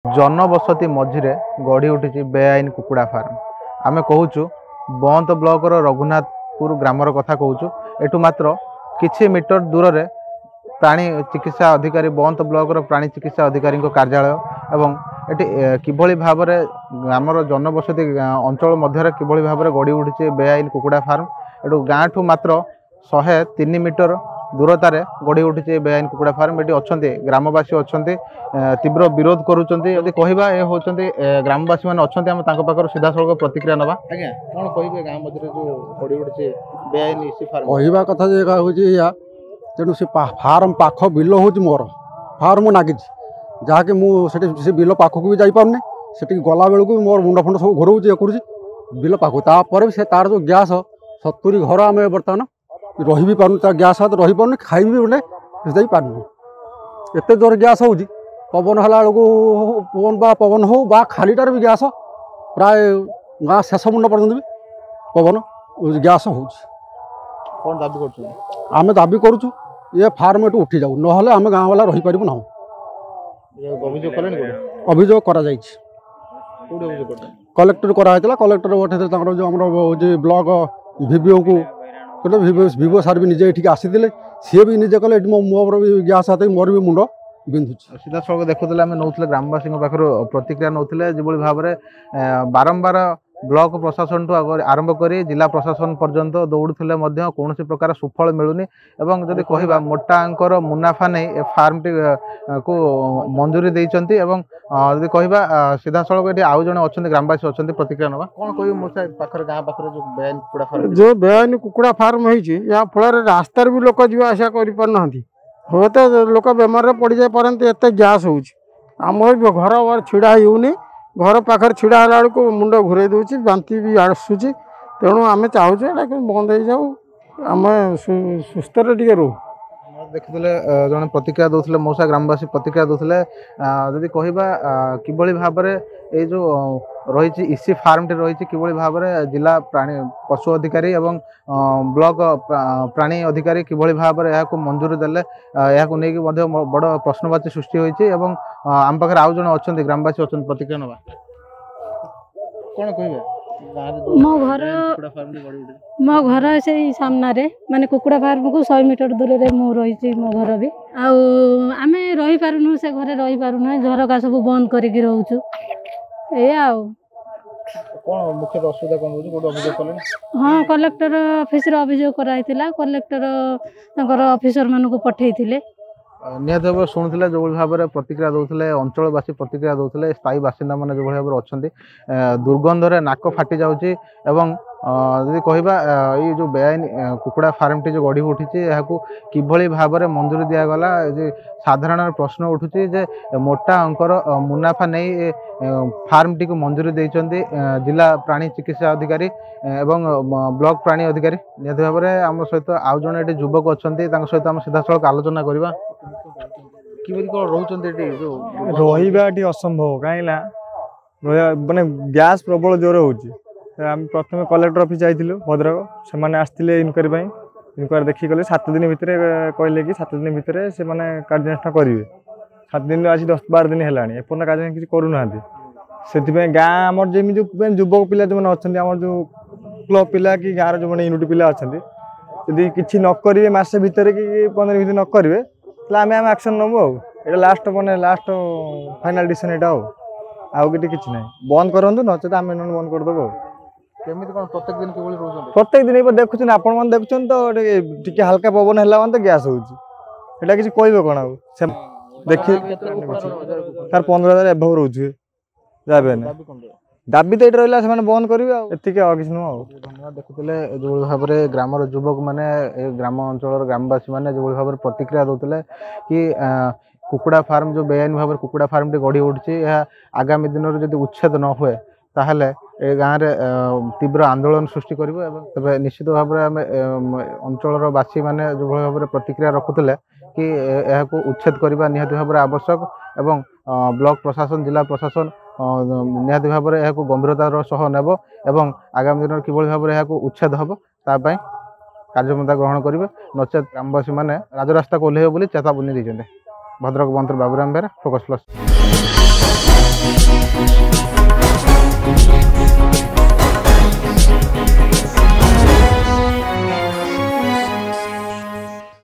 जनबसती मझिरे गढ़ी उठी बेआईन कुकुड़ा फार्म आमे कहूँ बंत ब्लॉक रघुनाथपुर ग्रामर कथा कहूँ एठू मात्र किछि मीटर दूर रे प्राणी चिकित्सा अधिकारी बंत ब्लॉक प्राणी चिकित्सा अधिकारी कार्यालय एवं एटी किभली भाव में ग्रामर जनबसती अंचल मध्य किभली भाव में गढ़ी उठी बेआईन कुकुड़ा फार्म एटू गाँ ठू मात्र 103 मीटर दूरतार गढ़ी उठी बेआईन कुकुड़ा फार्म ये अच्छा ग्रामवासी अच्छा तीव्र विरोध करुँच कहवा ये हूँ ग्रामवासी मैंने अच्छा सीधा सड़क प्रतिक्रिया नवा आज्ञा कौन कहे गाँव मध्य जो गढ़ी उठी बेआईन इसी फार्म कहवा कथा हूँ तेणु से फार्म पाख बिल हूँ मोर फार्म नागी जहाँकि मुझे बिल पाखक भी जापारे से गला बेलू मोर मुंड फुंड सब घोर कर बिल पाखर भी से तार जो गैस 70 घर आम बर्तमान रही भी पार्न गैस हाथ रही पार्न खाई भी बोले पार्न एत जोर गैस हो पवन है पवन हो खालीटार भी गैस प्राय गाँ शेष मुंड पर्यटन भी पवन गैस हो आम दाबी करुँ ये फार्म एटू उठी जाऊ ना आम गाँ वाला रही पारू ना अभियोग करा कलेक्टर कराइला कलेक्टर पठे जो आम ब्लॉक भिविओ को भिवो सार भी निजे ये आसी सी भी निजे कले मोर भी गैस हाथ मोर भी मुंड बिंधु सीधा सड़क देखुले आम नौले ग्रामवासी पाखर प्रतिक्रिया नौले जो भाव में बारंबार ब्लॉक प्रशासन ठू आरंभ कर जिला प्रशासन पर्यंत दौड़ुले कौन प्रकार सुफल मिलूनी एवं जदि कहवा मोटा अंकर मुनाफा नहीं फार्म टी को मंजूरी देइचंती एवं जदि कहवा सीधा सड़क ये आउ जने अच्छा ग्रामवासी अच्छा प्रतिक्रिया नवा कौन कह मोसा पाखर गाँ पाखर जो बेआईन कुकुड़ा फार्म जो बेआईन कुकुड़ा फार्म होती या फल रास्तार भी लोक जीवा आसा करना हे तो लोक बेमार पड़ जाए पारती एत गैस होम घर छिड़ा होनी घर पाखे छिड़ा बेलू मुंड घूरे दूसरी बांति भी आसूँ तेणु आम चाहूँ बंद हो जाऊ आम सुस्थ टे रो देखुले जन प्रतिक्रिया दौले मौसा ग्रामवासी प्रतिक्रिया दौले जदि कहवा किभली भाव में ये जो रही इसी फार्म टी रही किभली भाव में जिला प्राणी पशु अधिकारी एवं ब्लॉक प्राणी अधिकारी किभली भाव में यह मंजूरी देले नहीं बड़ प्रश्नवाची सृष्टि होती आम पाखे आउ जन अच्छा ग्रामवासी अच्छा प्रतिक्रिया नवा कौन कहे मो घर से सामने माने कुकुड़ा फार्म को 100 मीटर दूर रे मो रही मो घर भी आम रही पारुनु से घरे रही पारुनु झरका सब बंद करके रोचु कौन मुख्य असुविधा कौन रोज गोटे अभियोग कले हाँ कलेक्टर ऑफिस रे अभियोग कराइतिला कलेक्टर तंकर ऑफिसर मानको पठेइतिले निहत भाव शुणुले जो भाव में प्रतिक्रिया दौले अंचलवासी प्रतिक्रिया दौले स्थायी बासिंदा मैंने जो भाव में अच्छा दुर्गंधरे नाक फाटी जाऊँगी जदि कहवा ये जो बेआईन कुकुड़ा फार्म टी जो गढ़ी उठी किभली भाव में मंजूरी दिगला साधारण प्रश्न उठुची जे मोटा अंकर मुनाफा नहीं फार्म टी को मंजूरी देइचंती जिला प्राणी चिकित्सा अधिकारी एवं ब्लॉक प्राणी अधिकारी निहत भाव में आम सहित आउ जन ये युवक अच्छा सहित आम सीधा सड़क आलोचना करवा रही असंभव कहीं माने गैस प्रबल जोर हो प्रथम कलेक्टर ऑफिस जाइलु भद्रक से आसते इनक्वारी देखिए गले 7 दिन भितर कहले कि 7 दिन भितर से कार्यानुष्ठान करेंगे 7 दिन आज 10-12 दिन है एपर्तन कार्य किसी करूना से गाँ आम जो युवक पिला जो अच्छा आम जो क्लब पिला कि गाँव जो यूनिट पिला अच्छा यदि किसी न करेंगे मसे भितर कि 15 दिन न करेंगे आम एक्शन नबू ये लास्ट मैंने लास्ट फाइनाल डिसीजन यहाँ आउ कि ना बंद करूँ नचेत आम बंद करदेव प्रत्येक दिन देखुन आपण मैंने देखुन तो टे हल्का पवन है तो गैस होटा कि कहे कौन आ देखिए तार 15,000 एभव रोचे दाबी तो ये रहा है बंद करेंगे एति किसी नुह देखुले जो भाव में ग्रामर युवक मैंने ग्राम अंचल ग्रामवासी मैंने जो भाव में प्रतिक्रिया दौले कि कुकुड़ा फार्म जो बेआईन भाव में कुकुड़ा फार्म टी गढ़ी उठी आगामी दिन में जब उच्छेद न हुए ताहले ए गाँव में तीव्र आंदोलन सृष्टि कर निश्चित भाव में अंचल बासी मैंने जो भाव में प्रतिक्रिया रखुले कि यह उच्छेद करने निहाती भाव में आवश्यक एवं ब्लॉक प्रशासन जिला प्रशासन निहाती भाव में यह गंभीरतार सह नेब एवं आगामी दिन किभली भाव में यह उच्छेद हम तापाई कार्यक्षमता ग्रहण करेंगे नचेत ग्रामवासी मैंने राजरास्ता को ओह्लैबे चेतावनी देते भद्रक मंत्री बाबूराम बेहेरा फोकस प्लस।